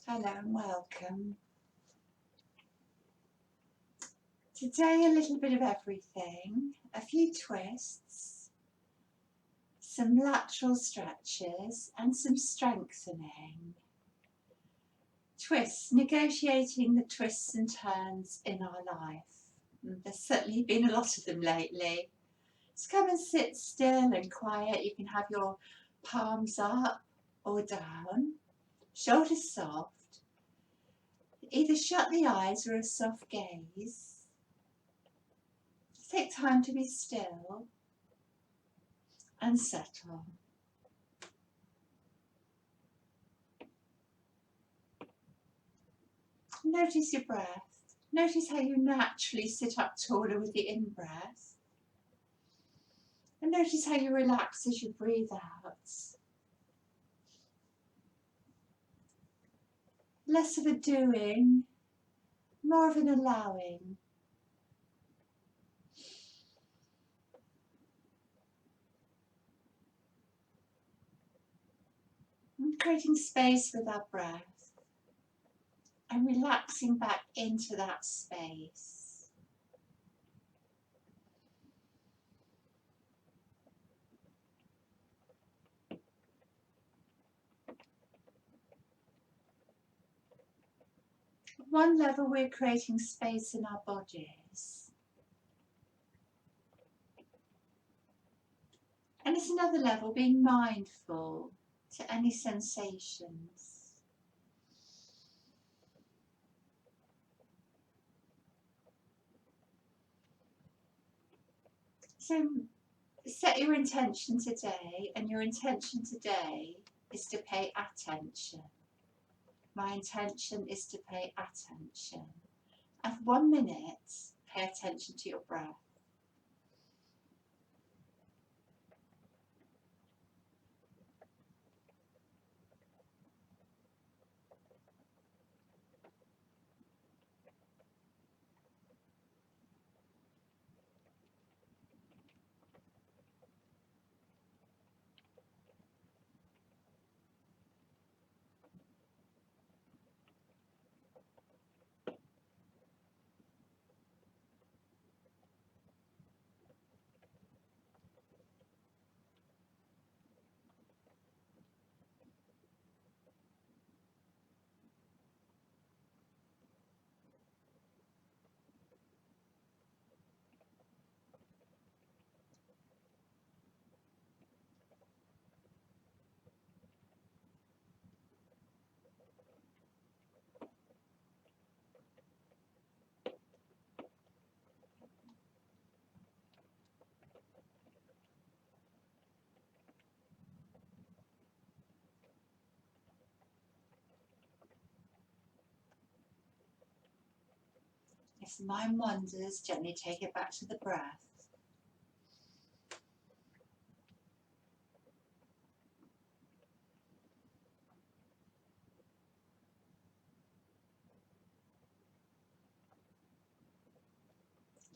Hello and welcome. Today a little bit of everything, a few twists, some lateral stretches and some strengthening. Twists, negotiating the twists and turns in our life. There's certainly been a lot of them lately. Just come and sit still and quiet. You can have your palms up or down, shoulders soft. Either shut the eyes or a soft gaze. Just take time to be still and settle. Notice your breath. Notice how you naturally sit up taller with the in-breath. And notice how you relax as you breathe out. Less of a doing, more of an allowing. And creating space with our breath and relaxing back into that space. At one level, we're creating space in our bodies. And at another level, being mindful to any sensations. So set your intention today, and your intention today is to pay attention. My intention is to pay attention. And for 1 minute, pay attention to your breath. If the mind wanders, gently take it back to the breath.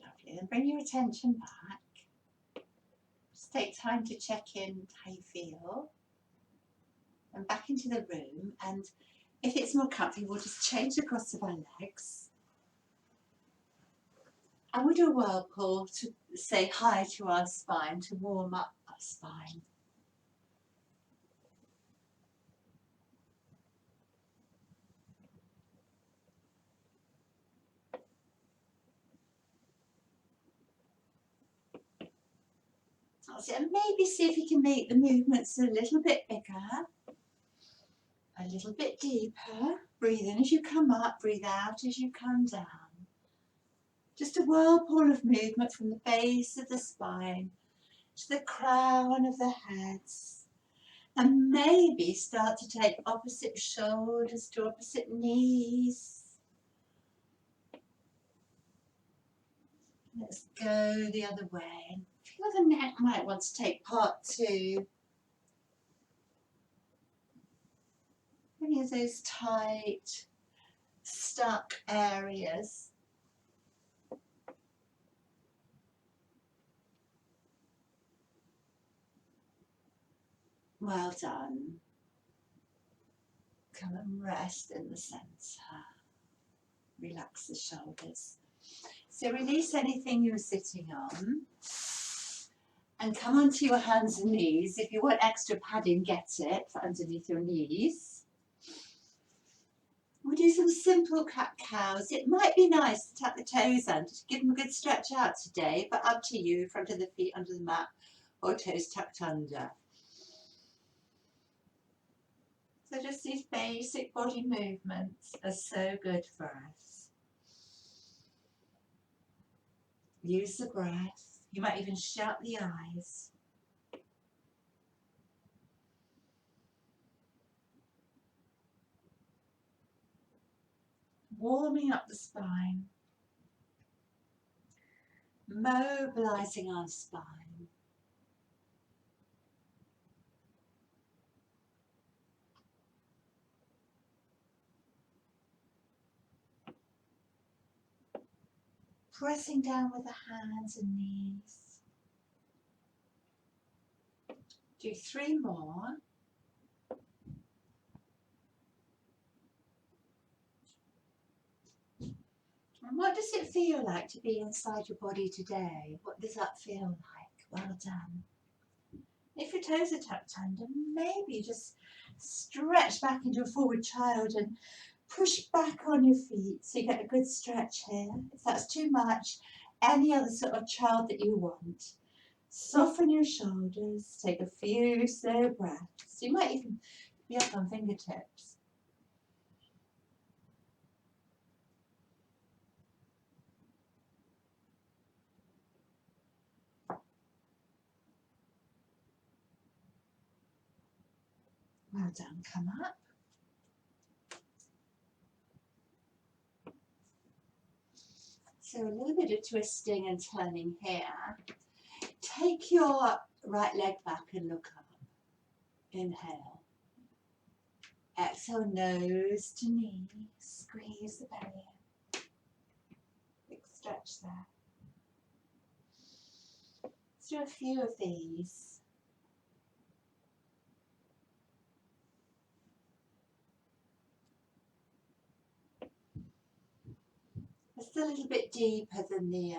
Lovely. Then bring your attention back. Just take time to check in how you feel. And back into the room. And if it's more comfy, we'll just change the cross of our legs. And we'll do a whirlpool to say hi to our spine, to warm up our spine. That's it. And maybe see if you can make the movements a little bit bigger, a little bit deeper. Breathe in as you come up, breathe out as you come down. Just a whirlpool of movement from the base of the spine to the crown of the head. And maybe start to take opposite shoulders to opposite knees. Let's go the other way. Feel the neck might want to take part too. Any of those tight, stuck areas. Well done. Come and rest in the centre. Relax the shoulders. So release anything you're sitting on and come onto your hands and knees. If you want extra padding, get it for underneath your knees. We'll do some simple cat-cows. It might be nice to tuck the toes under to give them a good stretch out today, but up to you, front of the feet under the mat or toes tucked under. So just these basic body movements are so good for us. Use the breath. You might even shut the eyes. Warming up the spine. Mobilizing our spine. Pressing down with the hands and knees. Do 3 more. And what does it feel like to be inside your body today? What does that feel like? Well done. If your toes are tucked under, maybe just stretch back into a forward child and push back on your feet so you get a good stretch here. If that's too much, any other sort of child that you want. Soften your shoulders, take a few slow breaths. You might even be up on fingertips. Well done, come up. So a little bit of twisting and turning here. Take your right leg back and look up. Inhale. Exhale, nose to knee. Squeeze the belly in. Big stretch there. Let's do a few of these. It's a little bit deeper than the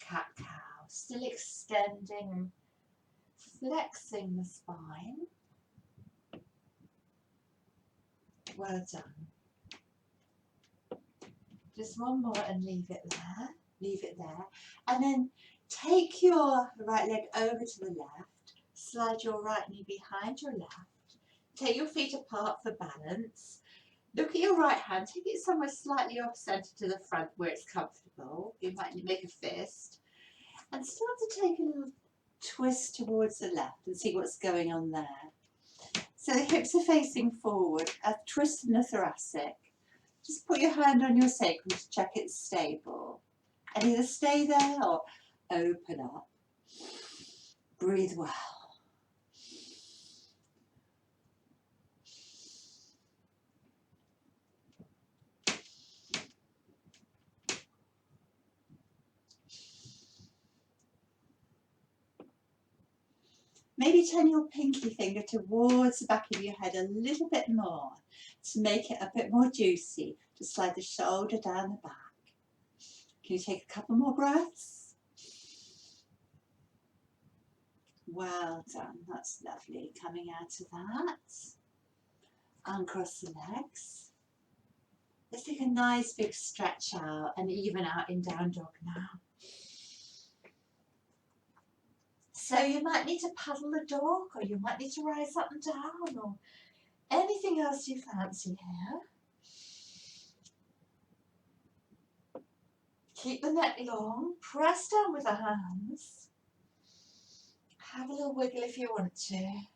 cat-cow. Still extending, flexing the spine. Well done. Just one more and leave it there. Leave it there. And then take your right leg over to the left. Slide your right knee behind your left. Take your feet apart for balance. Look at your right hand, take it somewhere slightly off centre to the front where it's comfortable. You might make a fist. And start to take a little twist towards the left and see what's going on there. So the hips are facing forward, a twist in the thoracic. Just put your hand on your sacrum to check it's stable. And either stay there or open up. Breathe well. Maybe turn your pinky finger towards the back of your head a little bit more to make it a bit more juicy. Just slide the shoulder down the back. Can you take a couple more breaths? Well done, that's lovely. Coming out of that, uncross the legs. Let's take a nice big stretch out and even out in down dog now. So you might need to paddle the dog, or you might need to rise up and down, or anything else you fancy here. Keep the neck long, press down with the hands. Have a little wiggle if you want to.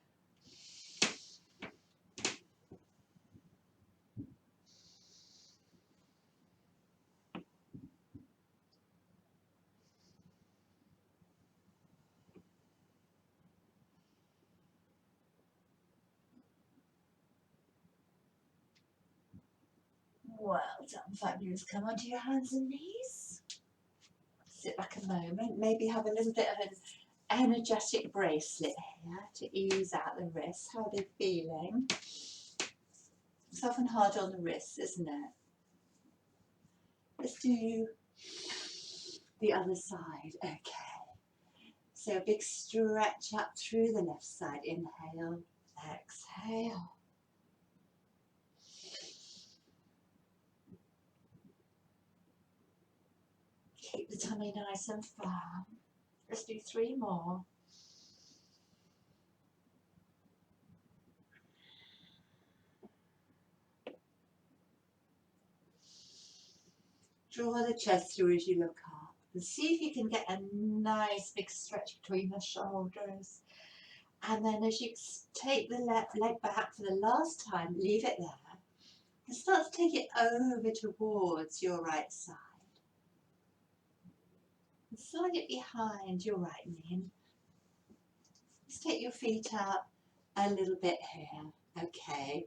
Well done, fabulous. Come onto your hands and knees. Sit back a moment. Maybe have a little bit of an energetic bracelet here to ease out the wrists. How are they feeling? It's often hard on the wrists, isn't it? Let's do the other side. Okay. So a big stretch up through the left side. Inhale, exhale. Keep the tummy nice and firm. Let's do 3 more. Draw the chest through as you look up and see if you can get a nice big stretch between the shoulders. And then as you take the left leg back for the last time, leave it there and start to take it over towards your right side. And slide it behind your right knee. Just take your feet up a little bit here, okay.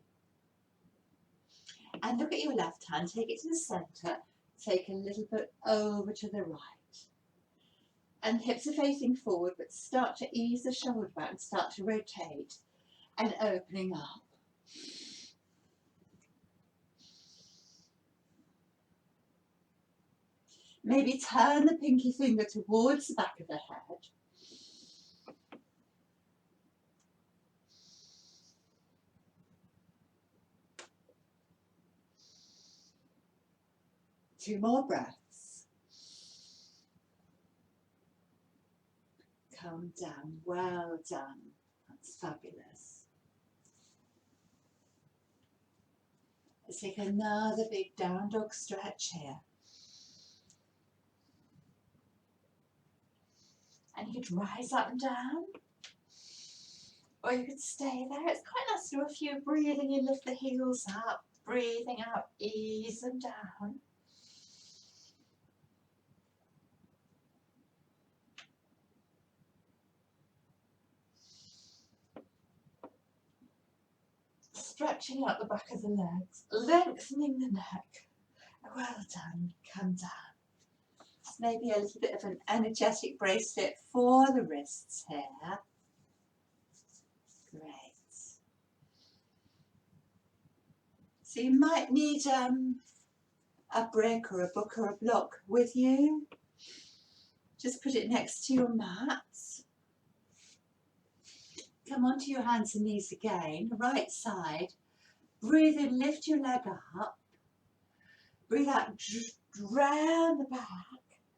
And look at your left hand, take it to the centre, take a little bit over to the right. And hips are facing forward, but start to ease the shoulder back and start to rotate and opening up. Maybe turn the pinky finger towards the back of the head. Two more breaths. Calm down, well done. That's fabulous. Let's take another big down dog stretch here. And you could rise up and down, or you could stay there. It's quite nice to do a few breathing. You lift the heels up, breathing out, ease them down. Stretching out the back of the legs, lengthening the neck. Well done, come down. Maybe a little bit of an energetic bracelet for the wrists here. Great. So you might need a brick or a book or a block with you. Just put it next to your mat. Come onto your hands and knees again, right side. Breathe in, lift your leg up. Breathe out, round the back.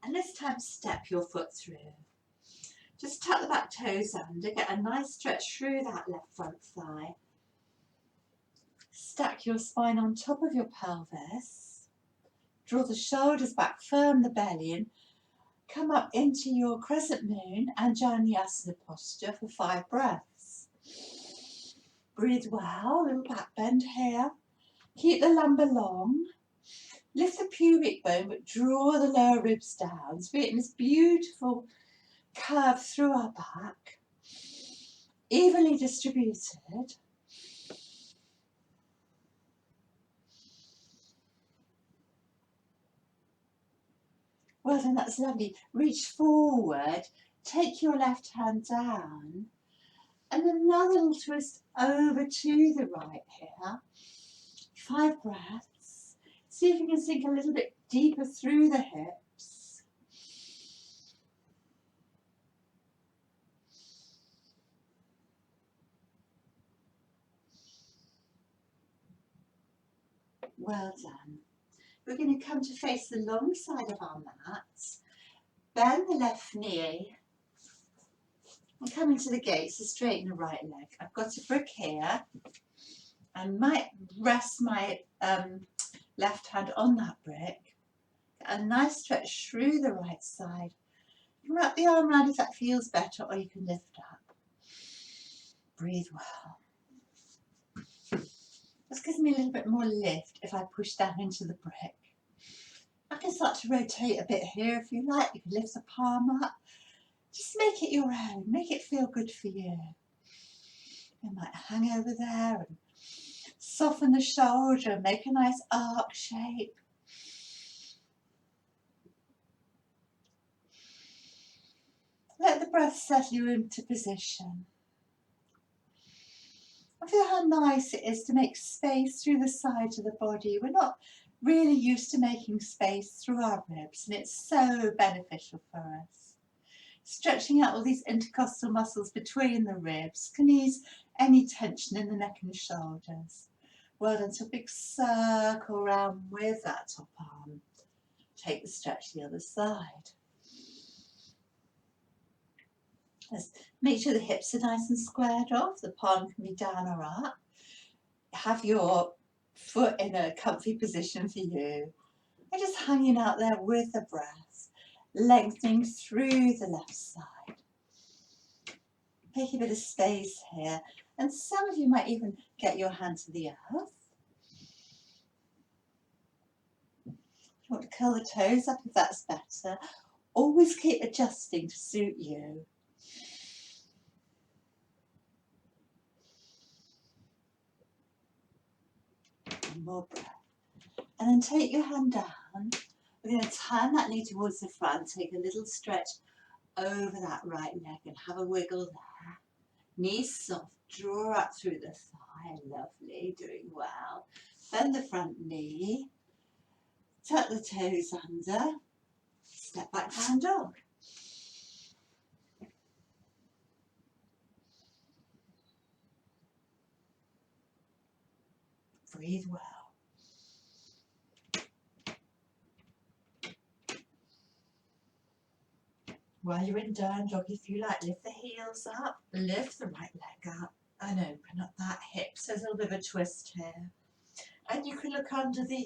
And this time step your foot through. Just tuck the back toes under, get a nice stretch through that left front thigh. Stack your spine on top of your pelvis. Draw the shoulders back, firm the belly in. Come up into your crescent moon and Jnana posture for 5 breaths. Breathe well, little back bend here. Keep the lumbar long. Lift the pubic bone, but draw the lower ribs down. So we're in this beautiful curve through our back, evenly distributed. Well then, that's lovely. Reach forward, take your left hand down, and another little twist over to the right here. 5 breaths. See if you can sink a little bit deeper through the hips. Well done. We're going to come to face the long side of our mat. Bend the left knee and come into the gate, so straighten the right leg. I've got a brick here. I might rest my left hand on that brick. A nice stretch through the right side. You can wrap the arm around if that feels better, or you can lift up. Breathe well. This gives me a little bit more lift if I push down into the brick. I can start to rotate a bit here if you like. You can lift the palm up. Just make it your own. Make it feel good for you. You might hang over there and soften the shoulder and make a nice arc shape. Let the breath settle you into position. And feel how nice it is to make space through the sides of the body. We're not really used to making space through our ribs, and it's so beneficial for us. Stretching out all these intercostal muscles between the ribs can ease any tension in the neck and shoulders. Well done. So a big circle around with that top arm. Take the stretch to the other side. Let's make sure the hips are nice and squared off. The palm can be down or up. Have your foot in a comfy position for you. And just hanging out there with the breath, lengthening through the left side. Make a bit of space here. And some of you might even get your hand to the earth. If you want to curl the toes up, if that's better. Always keep adjusting to suit you. And more breath. And then take your hand down. We're going to turn that knee towards the front. Take a little stretch over that right leg and have a wiggle there. Knees soft. Draw up through the thigh. Lovely. Doing well. Bend the front knee. Tuck the toes under. Step back, down dog. Breathe well. While you're in down dog, if you like, lift the heels up, lift the right leg up and open up that hip. So there's a little bit of a twist here. And you can look under the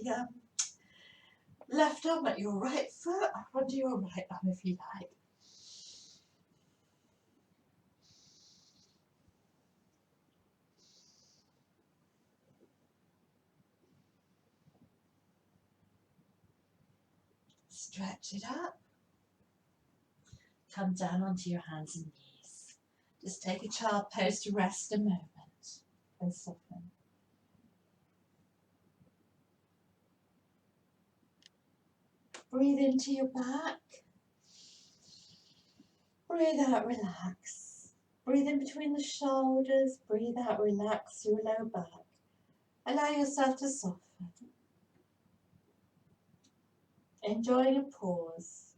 left arm at your right foot, up under your right arm if you like. Stretch it up. Come down onto your hands and knees. Just take a child pose to rest a moment and soften. Breathe into your back. Breathe out, relax. Breathe in between the shoulders. Breathe out, relax your low back. Allow yourself to soften. Enjoying a pause.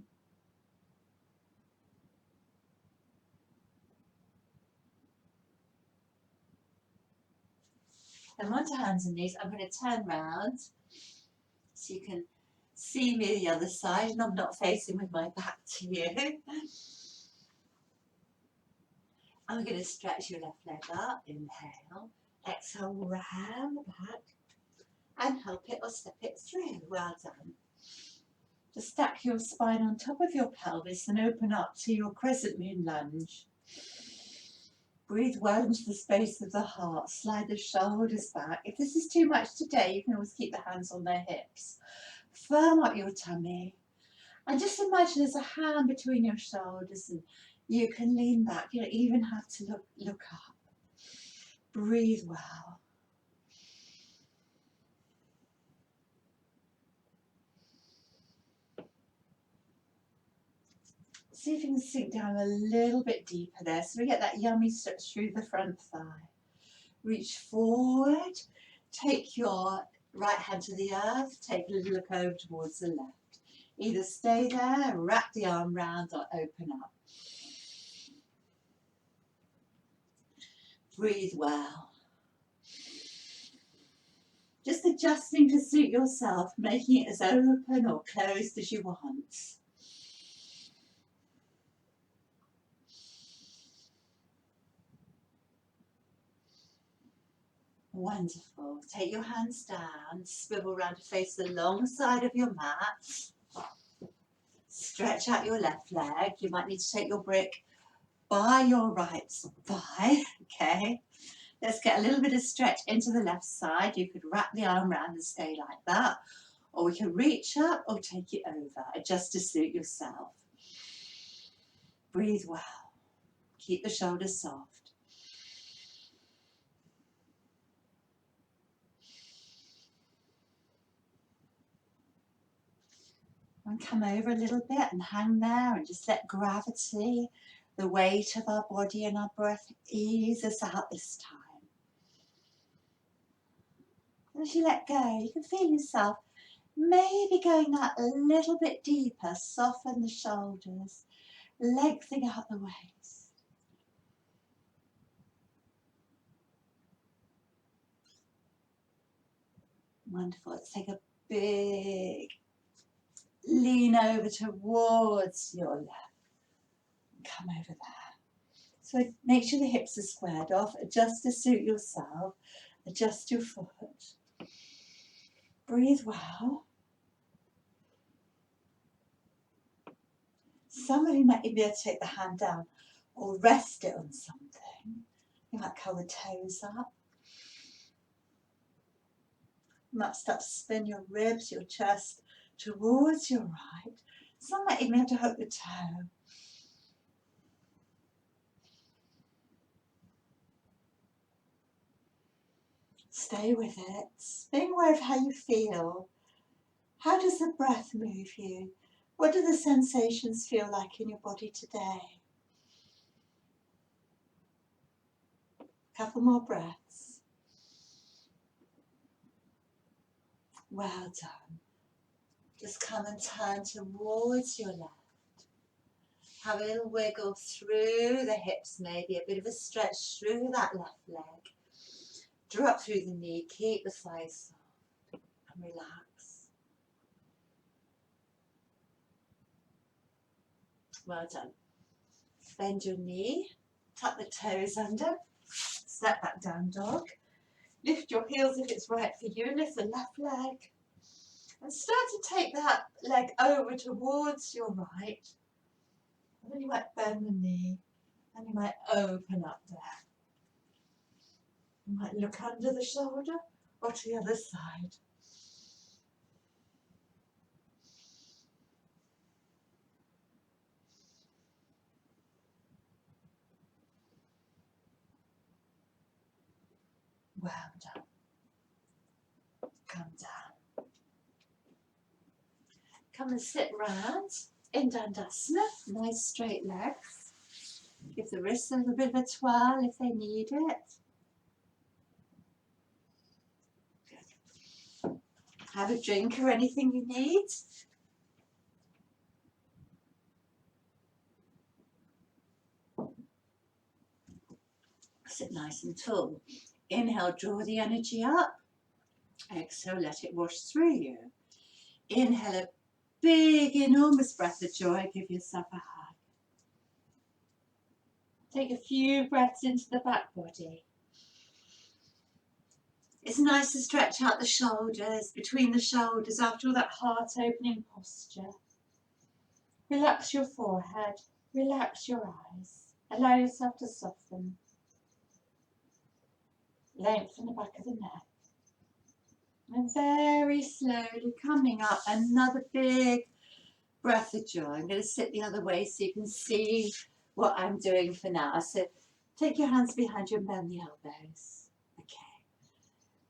Then onto hands and knees. I'm going to turn round so you can see me the other side and I'm not facing with my back to you. I'm going to stretch your left leg up. Inhale. Exhale, round the back. And help it or step it through. Well done. Just stack your spine on top of your pelvis and open up to your crescent moon lunge. Breathe well into the space of the heart. Slide the shoulders back. If this is too much today, you can always keep the hands on their hips. Firm up your tummy. And just imagine there's a hand between your shoulders and you can lean back. You don't even have to look up. Breathe well. See if you can sink down a little bit deeper there so we get that yummy stretch through the front thigh. Reach forward, take your right hand to the earth, take a little look over towards the left. Either stay there, wrap the arm round or open up. Breathe well. Just adjusting to suit yourself, making it as open or closed as you want. Wonderful. Take your hands down, swivel around to face the long side of your mat. Stretch out your left leg. You might need to take your brick by your right thigh. Okay. Let's get a little bit of stretch into the left side. You could wrap the arm around and stay like that. Or we can reach up or take it over. Adjust to suit yourself. Breathe well. Keep the shoulders soft. And come over a little bit and hang there and just let gravity, the weight of our body and our breath ease us out this time. And as you let go, you can feel yourself maybe going that a little bit deeper. Soften the shoulders, lengthening out the waist. Wonderful. Let's take a big lean over towards your left. Come over there. So make sure the hips are squared off. Adjust to suit yourself. Adjust your foot. Breathe well. Somebody might be able to take the hand down or rest it on something. You might curl the toes up. You might start to spin your ribs, your chest towards your right. Some might even be able to hook the toe. Stay with it. Being aware of how you feel. How does the breath move you? What do the sensations feel like in your body today? Couple more breaths. Well done. Just come and turn towards your left. Have a little wiggle through the hips, maybe a bit of a stretch through that left leg. Drop through the knee, keep the thighs soft and relax. Well done. Bend your knee, tuck the toes under, step back down dog. Lift your heels if it's right for you, lift the left leg. And start to take that leg over towards your right. And then you might bend the knee and you might open up there. You might look under the shoulder or to the other side. Well done. Come down. Come and sit round in Dandasana. Nice straight legs. Give the wrists a little bit of a twirl if they need it. Good. Have a drink or anything you need. Sit nice and tall. Inhale, draw the energy up. Exhale, let it wash through you. Inhale a big, enormous breath of joy. Give yourself a hug. Take a few breaths into the back body. It's nice to stretch out the shoulders, between the shoulders, after all that heart-opening posture. Relax your forehead, relax your eyes. Allow yourself to soften. Lengthen the back of the neck. And very slowly coming up, another big breath of joy. I'm going to sit the other way so you can see what I'm doing for now. So take your hands behind you and bend the elbows. Okay.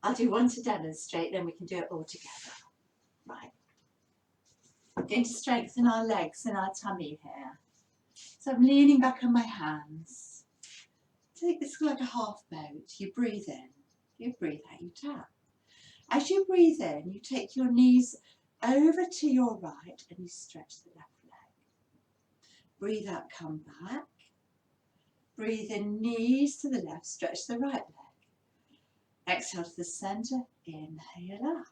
I'll do one to demonstrate, then we can do it all together. Right. I'm going to strengthen our legs and our tummy here. So I'm leaning back on my hands. Take this like a half boat. You breathe in, you breathe out, you tap. As you breathe in, you take your knees over to your right and you stretch the left leg. Breathe out, come back. Breathe in, knees to the left, stretch the right leg. Exhale to the centre, inhale up.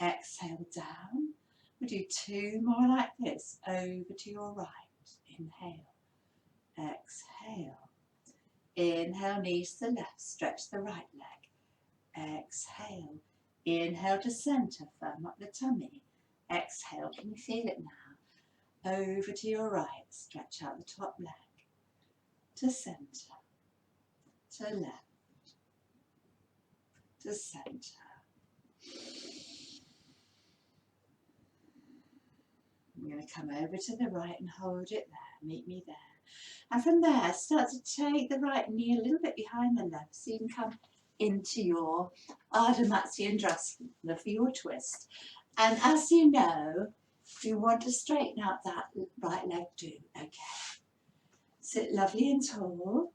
Exhale down. We'll do two more like this, over to your right. Inhale, exhale. Inhale, knees to the left, stretch the right leg. Exhale. Inhale to centre, firm up the tummy. Exhale, can you feel it now? Over to your right, stretch out the top leg. To centre, to left, to centre. I'm going to come over to the right and hold it there, meet me there. And from there, start to take the right knee a little bit behind the left so you can come into your Ardha Matsyendrasana for your twist. And as you know, if you want to straighten out that right leg, do. Okay. Sit lovely and tall.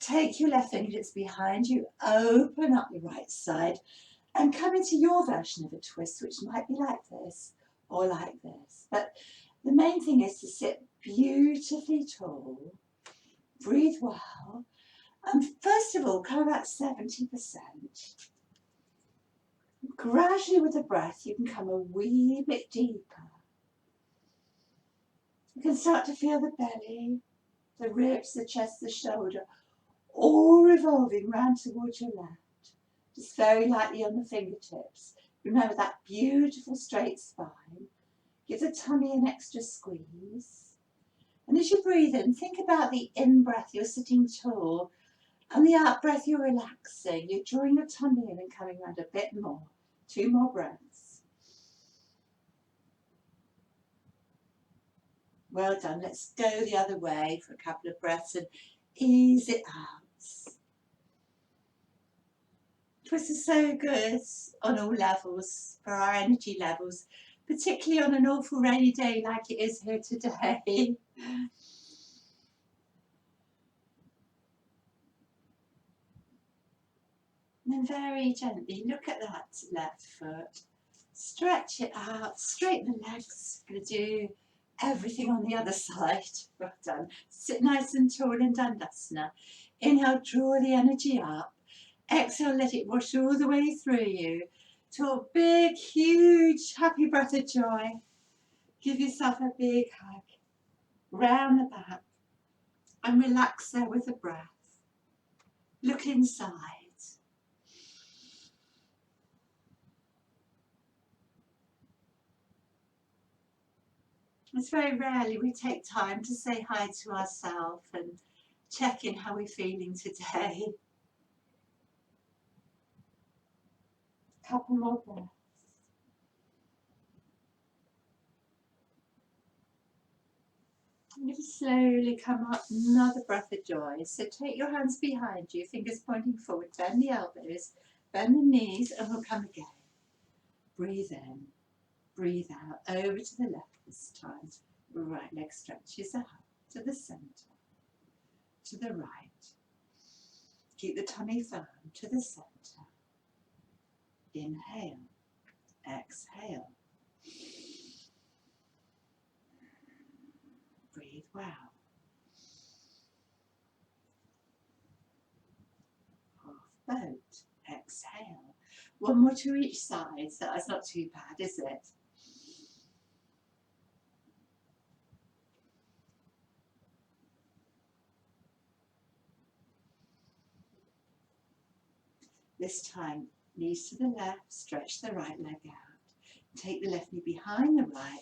Take your left fingertips behind you, open up your right side, and come into your version of a twist, which might be like this or like this. But the main thing is to sit beautifully tall, breathe well, and first of all, come about 70%. Gradually with the breath, you can come a wee bit deeper. You can start to feel the belly, the ribs, the chest, the shoulder, all revolving round towards your left. Just very lightly on the fingertips. Remember that beautiful straight spine. Give the tummy an extra squeeze. And as you breathe in, think about the in-breath, you're sitting tall, and the out-breath, you're relaxing. You're drawing your tummy in and coming around a bit more. 2 more breaths. Well done. Let's go the other way for a couple of breaths and ease it out. Twist is so good on all levels for our energy levels, particularly on an awful rainy day like it is here today. And then very gently look at that left foot, stretch it out, straighten the legs. Going to do everything on the other side. Well done. Sit nice and tall in Dandasana. Inhale, draw the energy up. Exhale, let it wash all the way through you to a big, huge, happy breath of joy. Give yourself a big hug round the back and relax there with the breath. Look inside. It's very rarely we take time to say hi to ourselves and check in how we're feeling today. Couple more breaths. I'm going to slowly come up, another breath of joy. So take your hands behind you, fingers pointing forward, bend the elbows, bend the knees, and we'll come again. Breathe in, breathe out, over to the left this time. Right leg stretches out to the centre, to the right. Keep the tummy firm, to the centre. Inhale, exhale. Breathe well. Half boat, exhale. One more to each side, so that's not too bad, is it? This time, knees to the left, stretch the right leg out. Take the left knee behind the right.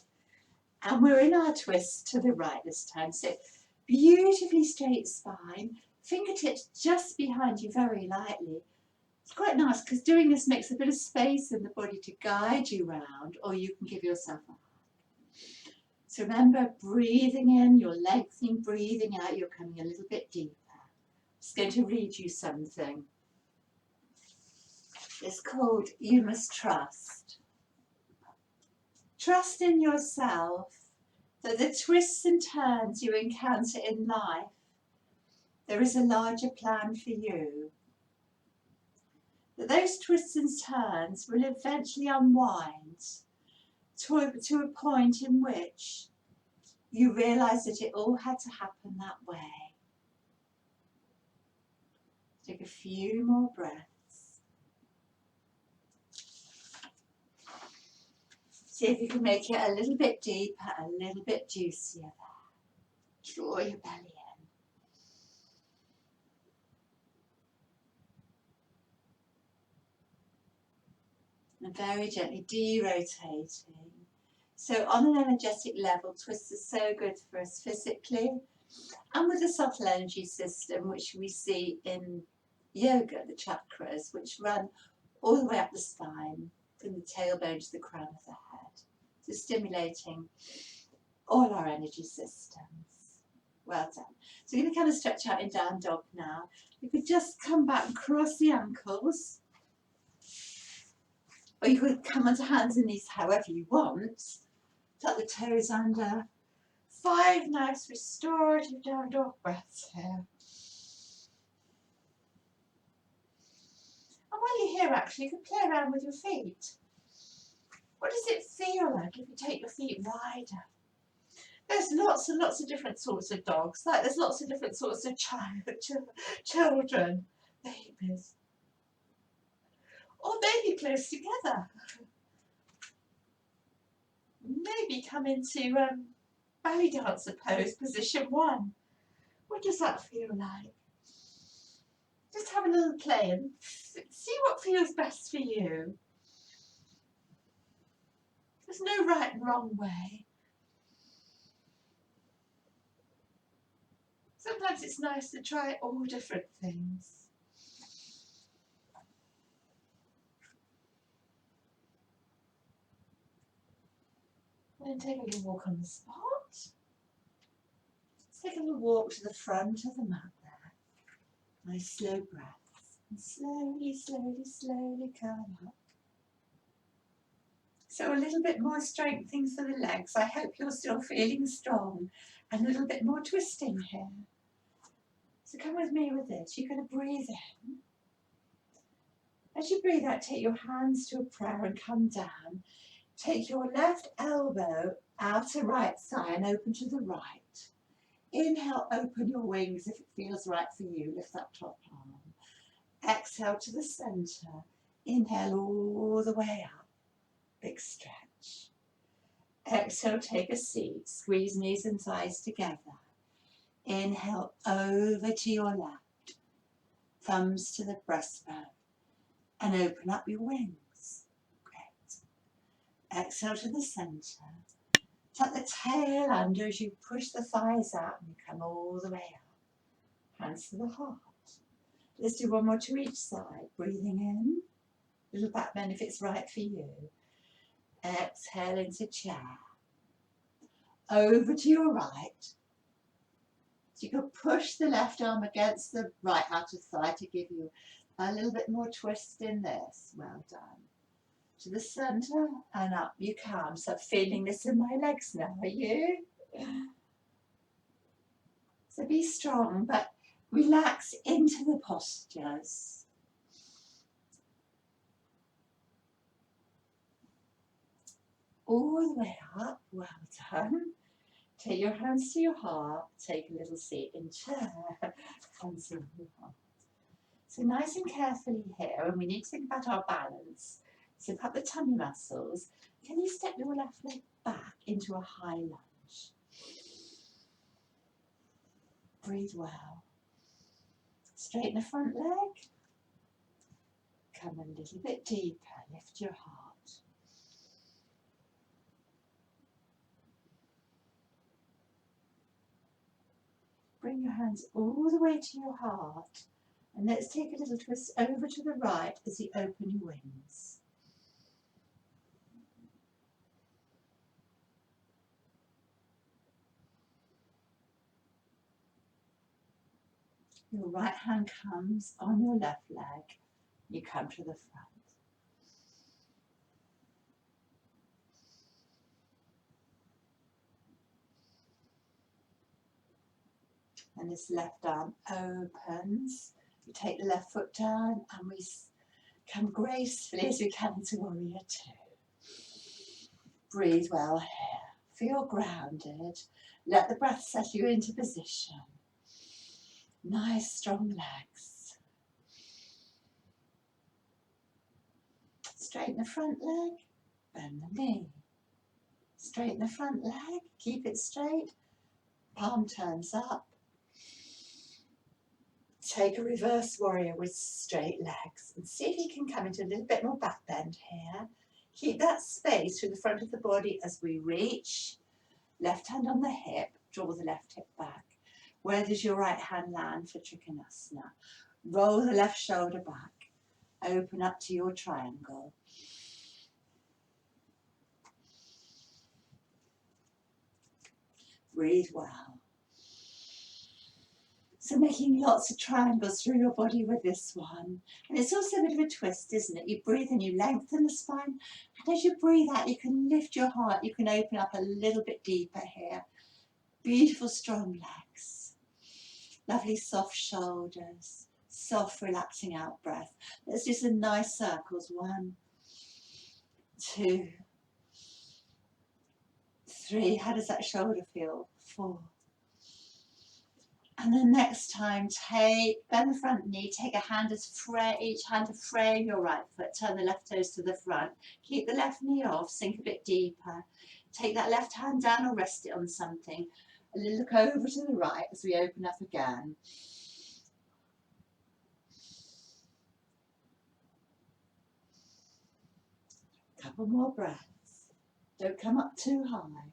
And we're in our twist to the right this time. So beautifully straight spine, fingertips just behind you very lightly. It's quite nice because doing this makes a bit of space in the body to guide you round, or you can give yourself a hug. So remember, breathing in, you're lengthening, breathing out, you're coming a little bit deeper. I'm just going to read you something. It's called You Must Trust. Trust in yourself that the twists and turns you encounter in life, there is a larger plan for you. That those twists and turns will eventually unwind to a point in which you realise that it all had to happen that way. Take a few more breaths. See if you can make it a little bit deeper, a little bit juicier there. Draw your belly in. And very gently de-rotating. So on an energetic level, twist is so good for us physically and with the subtle energy system which we see in yoga, the chakras, which run all the way up the spine from the tailbone to the crown of the head. So stimulating all our energy systems. Well done. So you're going to kind of stretch out in down dog now. You could just come back and cross the ankles. Or you could come onto hands and knees however you want. Tuck the toes under. 5 nice restorative down dog breaths here. here actually, you can play around with your feet. What does it feel like if you take your feet wider? There's lots and lots of different sorts of dogs, like there's lots of different sorts of children, babies. Or maybe close together. Maybe come into belly dancer pose, position 1. What does that feel like? Just have a little play and see what feels best for you. There's no right and wrong way. Sometimes it's nice to try all different things. And then take a little walk on the spot. Let's take a little walk to the front of the mat there. Nice slow breaths. And slowly, slowly, slowly curl up. So a little bit more strengthening for the legs. I hope you're still feeling strong. And a little bit more twisting here. So come with me with this. You're going to breathe in. As you breathe out, take your hands to a prayer and come down. Take your left elbow out to right side and open to the right. Inhale, open your wings if it feels right for you. Lift that top arm. Exhale to the centre. Inhale all the way up. Big stretch. Exhale, take a seat. Squeeze knees and thighs together. Inhale over to your left. Thumbs to the breastbone. And open up your wings. Great. Exhale to the centre. Tuck the tail under as you push the thighs out and you come all the way up. Hands to the heart. Let's do one more to each side. Breathing in. Little back bend if it's right for you. Exhale into chair. Over to your right. So you can push the left arm against the right outer thigh to give you a little bit more twist in this. Well done. To the centre and up you come. So I'm feeling this in my legs now, are you? So be strong, but relax into the postures. All the way up, well done. Take your hands to your heart, take a little seat in chair, hands in your heart. So nice and carefully here, and we need to think about our balance. So up the tummy muscles. Can you step your left leg back into a high lunge? Breathe well. Straighten the front leg. Come a little bit deeper, lift your heart. Bring your hands all the way to your heart. And let's take a little twist over to the right as you open your wings. Your right hand comes on your left leg. You come to the front. And this left arm opens. We take the left foot down and we come gracefully as we can into Warrior Two. Breathe well here. Feel grounded. Let the breath settle you into position. Nice strong legs. Straighten the front leg. Bend the knee. Straighten the front leg. Keep it straight. Palm turns up. Take a reverse warrior with straight legs and see if you can come into a little bit more back bend here. Keep that space through the front of the body as we reach. Left hand on the hip, draw the left hip back. Where does your right hand land for Trikonasana? Roll the left shoulder back. Open up to your triangle. Breathe well. So making lots of triangles through your body with this one. And it's also a bit of a twist, isn't it? You breathe in, you lengthen the spine. And as you breathe out, you can lift your heart. You can open up a little bit deeper here. Beautiful strong legs. Lovely soft shoulders. Soft, relaxing out breath. Let's do some nice circles. 1, 2, 3. How does that shoulder feel? 4. And then next time, bend the front knee, take each hand to frame your right foot, turn the left toes to the front. Keep the left knee off, sink a bit deeper. Take that left hand down or rest it on something. And then look over to the right as we open up again. Couple more breaths. Don't come up too high.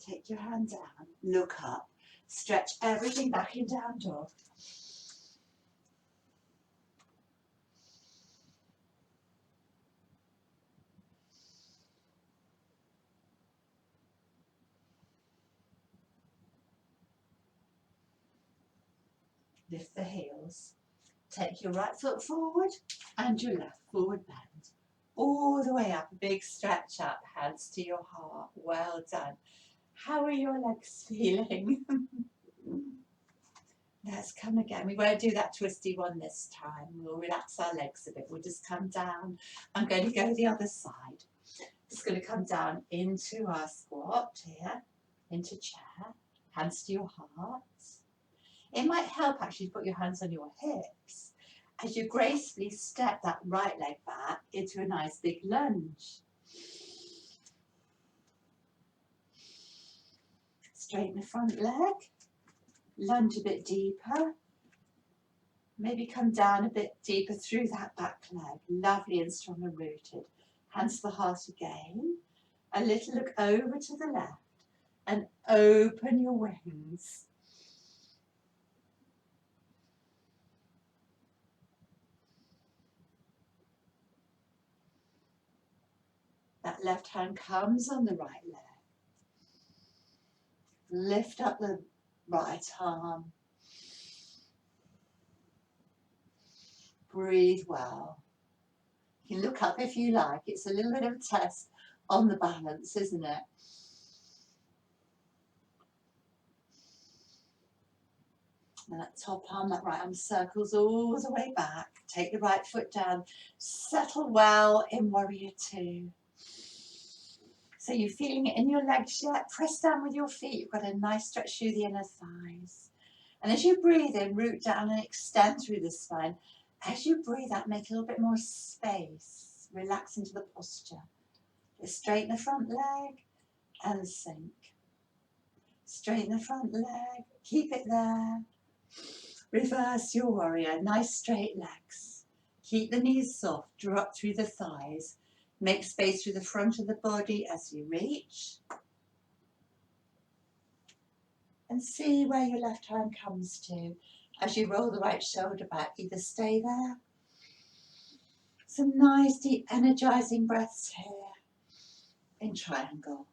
Take your hand down, look up, stretch everything back in down dog. Lift the heels. Take your right foot forward and your left forward bend. All the way up, a big stretch up, hands to your heart. Well done. How are your legs feeling? Let's come again. We won't do that twisty one this time. We'll relax our legs a bit. We'll just come down. I'm going to go the other side. Just going to come down into our squat here, into chair, hands to your heart. It might help actually to put your hands on your hips as you gracefully step that right leg back into a nice big lunge. Straighten the front leg, lunge a bit deeper, maybe come down a bit deeper through that back leg, lovely and strong and rooted. Hands to the heart again, a little look over to the left and open your wings. That left hand comes on the right leg. Lift up the right arm. Breathe well. You can look up if you like. It's a little bit of a test on the balance, isn't it? And that top arm, that right arm circles all the way back. Take the right foot down. Settle well in Warrior Two. So you're feeling it in your legs yet? Press down with your feet. You've got a nice stretch through the inner thighs. And as you breathe in, root down and extend through the spine. As you breathe out, make a little bit more space. Relax into the posture. Just straighten the front leg and sink. Straighten the front leg. Keep it there. Reverse your warrior. Nice straight legs. Keep the knees soft. Drop through the thighs. Make space through the front of the body as you reach. And see where your left hand comes to as you roll the right shoulder back. Either stay there. Some nice deep energizing breaths here in triangle.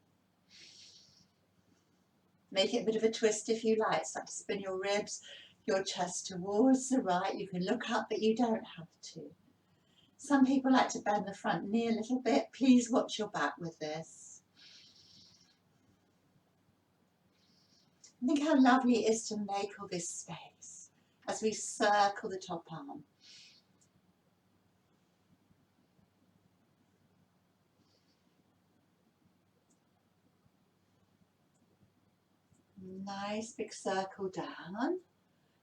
Make it a bit of a twist if you like. Start to spin your ribs, your chest towards the right. You can look up, but you don't have to. Some people like to bend the front knee a little bit. Please watch your back with this. Think how lovely it is to make all this space as we circle the top arm. Nice big circle down.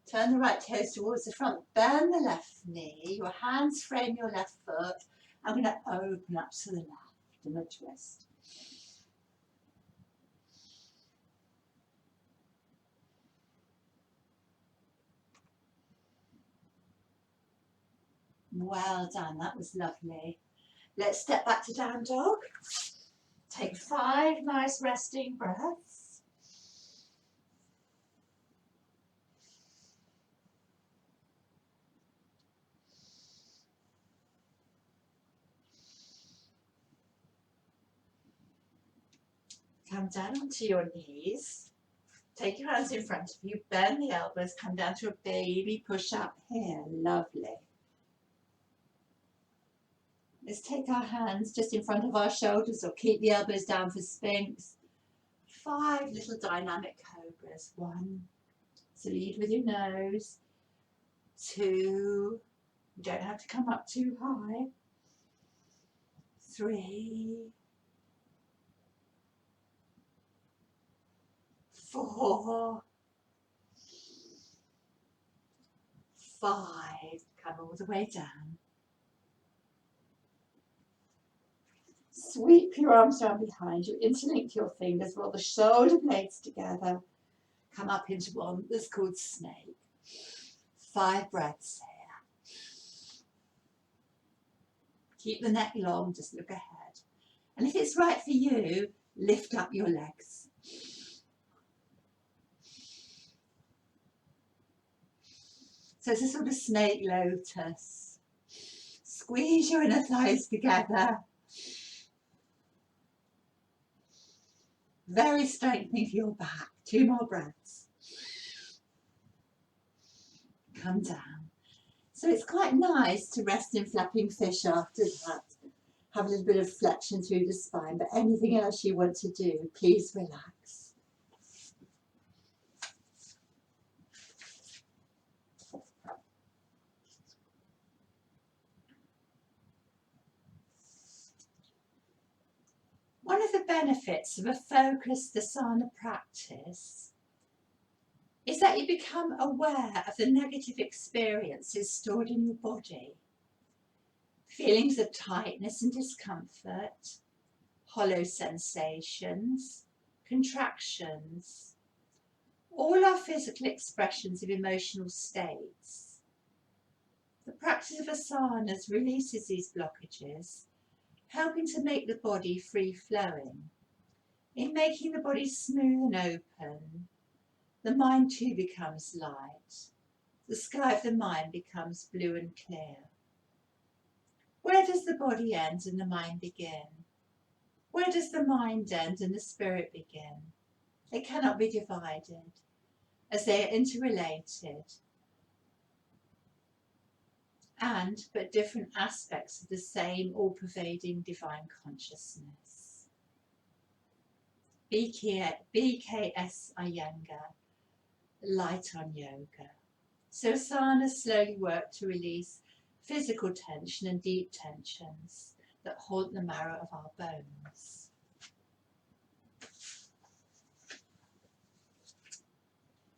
Turn the right toes towards the front. Bend the left knee. Your hands frame your left foot. I'm going to open up to the left in a twist. Well done, that was lovely. Let's step back to down dog. Take 5 nice resting breaths. Come down onto your knees. Take your hands in front of you. Bend the elbows. Come down to a baby push up here. Lovely. Let's take our hands just in front of our shoulders or keep the elbows down for Sphinx. 5 little dynamic cobras. 1, So lead with your nose. 2. You don't have to come up too high. 3. 4. 5. Come all the way down. Sweep your arms down behind you. Interlink your fingers, roll the shoulder blades together. Come up into one that's called snake. 5 breaths here. Keep the neck long, just look ahead. And if it's right for you, lift up your legs. So it's a sort of snake lotus. Squeeze your inner thighs together. Very strengthening for your back. 2 more breaths. Come down. So it's quite nice to rest in flapping fish after that. Have a little bit of flexion through the spine, but anything else you want to do, please relax. One of the benefits of a focused asana practice is that you become aware of the negative experiences stored in your body. Feelings of tightness and discomfort, hollow sensations, contractions, all are physical expressions of emotional states. The practice of asanas releases these blockages, helping to make the body free-flowing. In making the body smooth and open, the mind too becomes light. The sky of the mind becomes blue and clear. Where does the body end and the mind begin? Where does the mind end and the spirit begin? They cannot be divided, as they are interrelated, but different aspects of the same all-pervading divine consciousness. BKS Iyengar, light on yoga. So asanas slowly work to release physical tension and deep tensions that haunt the marrow of our bones.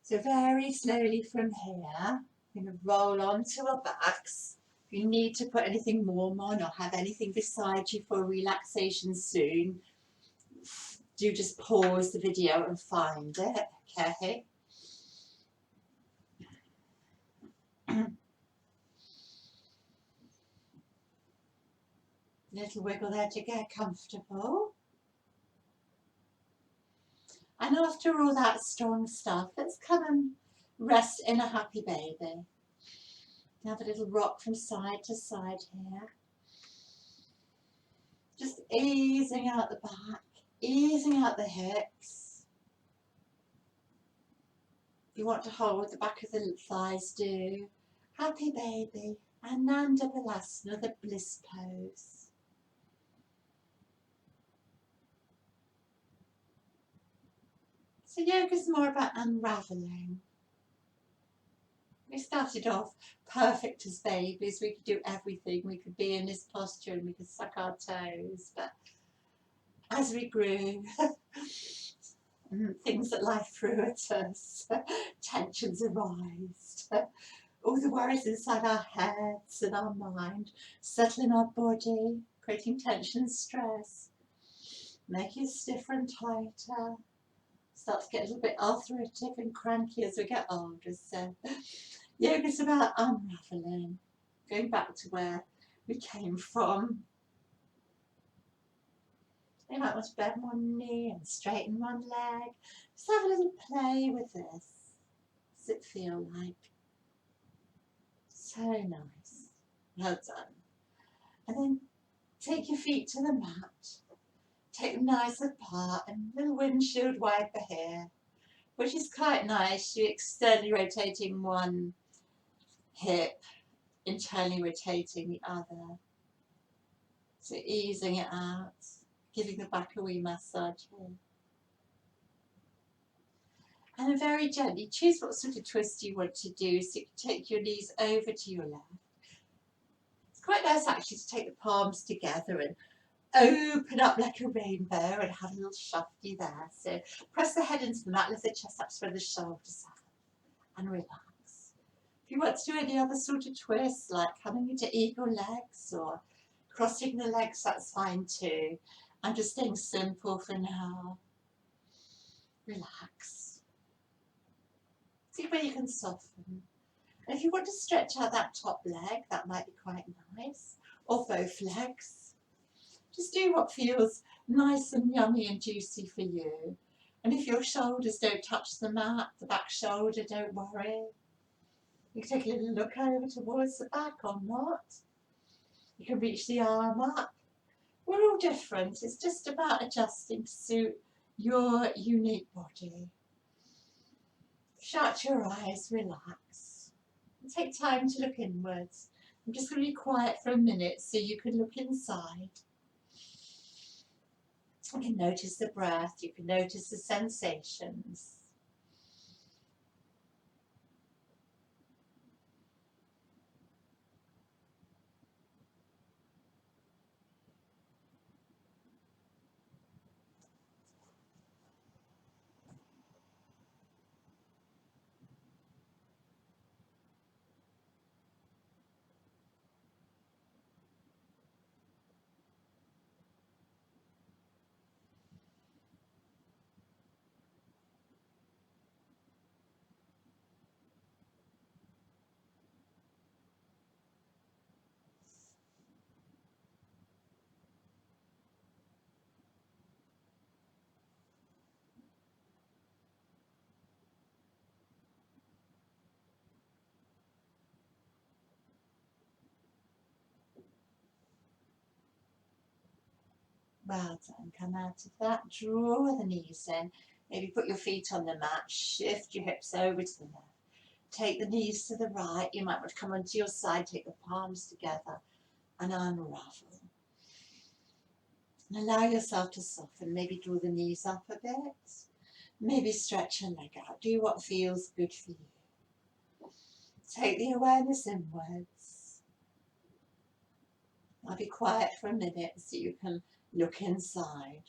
So very slowly from here, we're going to roll onto our backs. If you need to put anything warm on or have anything beside you for relaxation soon, do just pause the video and find it, okay? Little wiggle there to get comfortable. And after all that strong stuff, let's come and rest in a happy baby. Have a little rock from side to side here. Just easing out the back, easing out the hips. If you want to hold the back of the thighs, do. Happy baby. Ananda Balasana, the bliss pose. So yoga is more about unravelling. We started off perfect as babies. We could do everything. We could be in this posture and we could suck our toes. But as we grew, things that life threw at us, tensions arise. All the worries inside our heads and our mind settle in our body, creating tension and stress, making us stiffer and tighter. Start to get a little bit arthritic and cranky as we get older. So yoga is about unravelling, going back to where we came from. You might want to bend one knee and straighten one leg. Just have a little play with this. Does it feel like? So nice. Well done. And then take your feet to the mat. Take them nice apart and a little windshield wiper here, which is quite nice. You're externally rotating one hip, internally rotating the other. So easing it out, giving the back a wee massage here. And then very gently choose what sort of twist you want to do. So you can take your knees over to your left. It's quite nice actually to take the palms together and open up like a rainbow and have a little shufty there. So press the head into the mat, lift the chest up, spread the shoulders out and relax. If you want to do any other sort of twists, like coming into eagle legs or crossing the legs, that's fine too. I'm just staying simple for now. Relax. See where you can soften. And if you want to stretch out that top leg, that might be quite nice, or both legs. Just do what feels nice and yummy and juicy for you. And if your shoulders don't touch the mat, the back shoulder, don't worry. You can take a little look over towards the back or not. You can reach the arm up. We're all different. It's just about adjusting to suit your unique body. Shut your eyes, relax. And take time to look inwards. I'm just going to be quiet for a minute so you can look inside. You can notice the breath, you can notice the sensations. Well done. Come out of that. Draw the knees in. Maybe put your feet on the mat. Shift your hips over to the left. Take the knees to the right. You might want to come onto your side. Take the palms together and unravel. And allow yourself to soften. Maybe draw the knees up a bit. Maybe stretch your leg out. Do what feels good for you. Take the awareness inwards. I'll be quiet for a minute so you can look inside.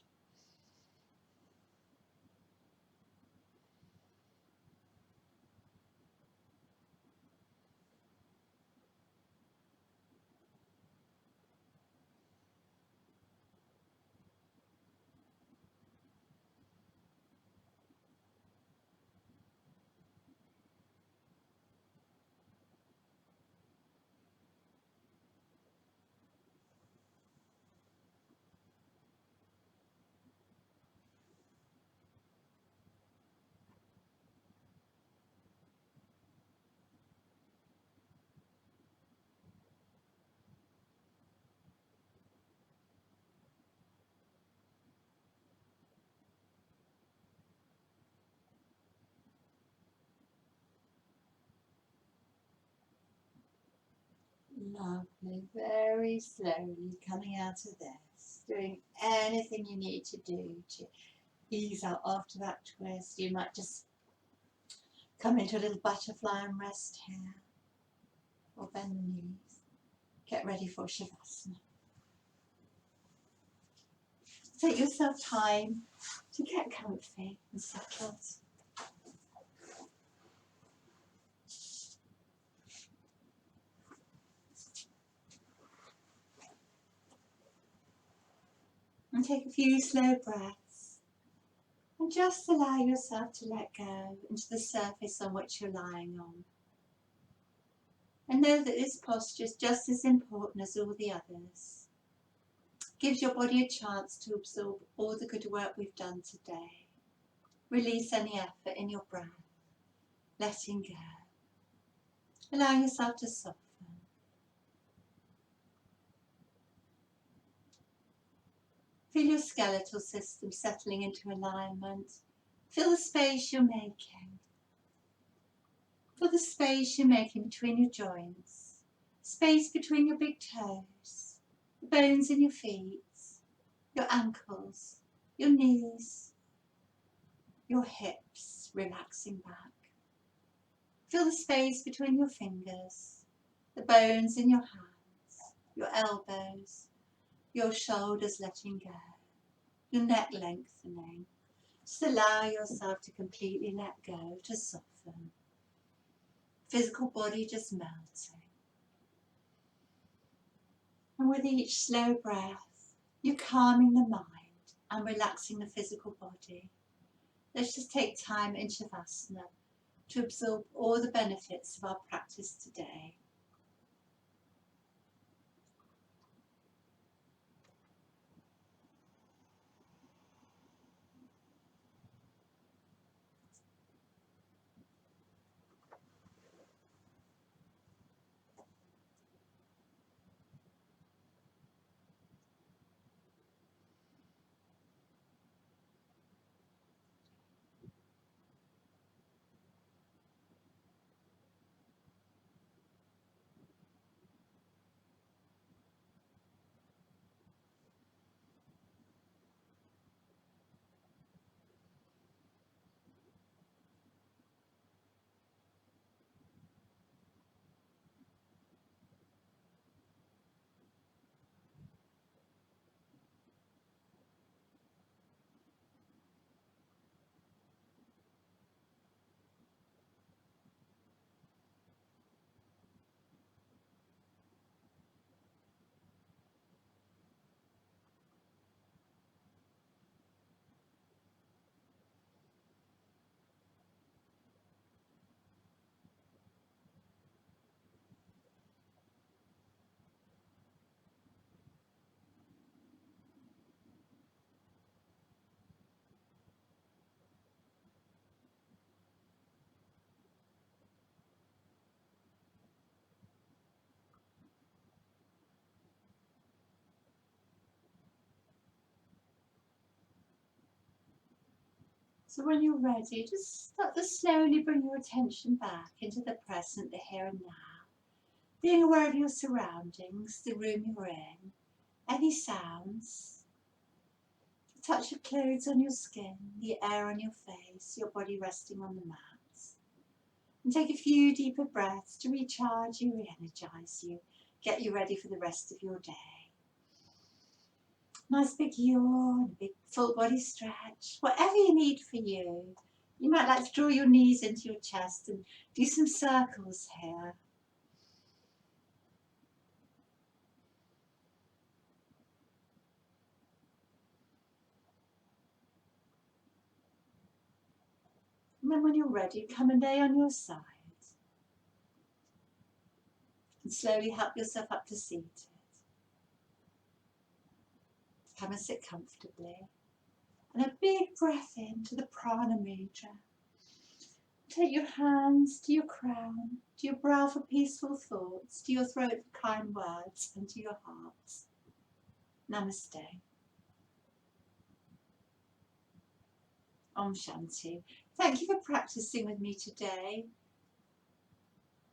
Lovely, very slowly coming out of this, doing anything you need to do to ease out after that twist. You might just come into a little butterfly and rest here, or bend the knees. Get ready for Shavasana. Take yourself time to get comfy and settled. And take a few slow breaths and just allow yourself to let go into the surface on which you're lying on. And know that this posture is just as important as all the others. Gives your body a chance to absorb all the good work we've done today. Release any effort in your breath, letting go. Allowing yourself to soften. Feel your skeletal system settling into alignment. Feel the space you're making. Feel the space you're making between your joints. Space between your big toes, the bones in your feet, your ankles, your knees, your hips. relaxing back. Feel the space between your fingers, the bones in your hands, your elbows, your shoulders letting go, your neck lengthening. Just allow yourself to completely let go, to soften. Physical body just melting. And with each slow breath, you're calming the mind and relaxing the physical body. Let's just take time in Shavasana to absorb all the benefits of our practice today. So when you're ready, just start to slowly bring your attention back into the present, the here and now. Being aware of your surroundings, the room you're in, any sounds, the touch of clothes on your skin, the air on your face, your body resting on the mats. And take a few deeper breaths to recharge you, re-energize you, get you ready for the rest of your day. Nice big yawn, a big full body stretch, whatever you need for you. You might like to draw your knees into your chest and do some circles here. And then when you're ready, come and lay on your side. And slowly help yourself up to seated. Come and sit comfortably. And a big breath into the prana mudra. Take your hands to your crown, to your brow for peaceful thoughts, to your throat for kind words, and to your heart. Namaste. Om Shanti. Thank you for practicing with me today.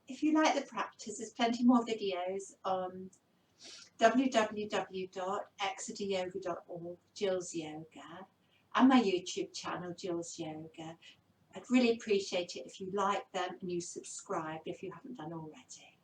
If you like the practice, there's plenty more videos on www.exeteryoga.org, Jill's Yoga, and my YouTube channel, Jill's Yoga. I'd really appreciate it if you like them and you subscribe if you haven't done already.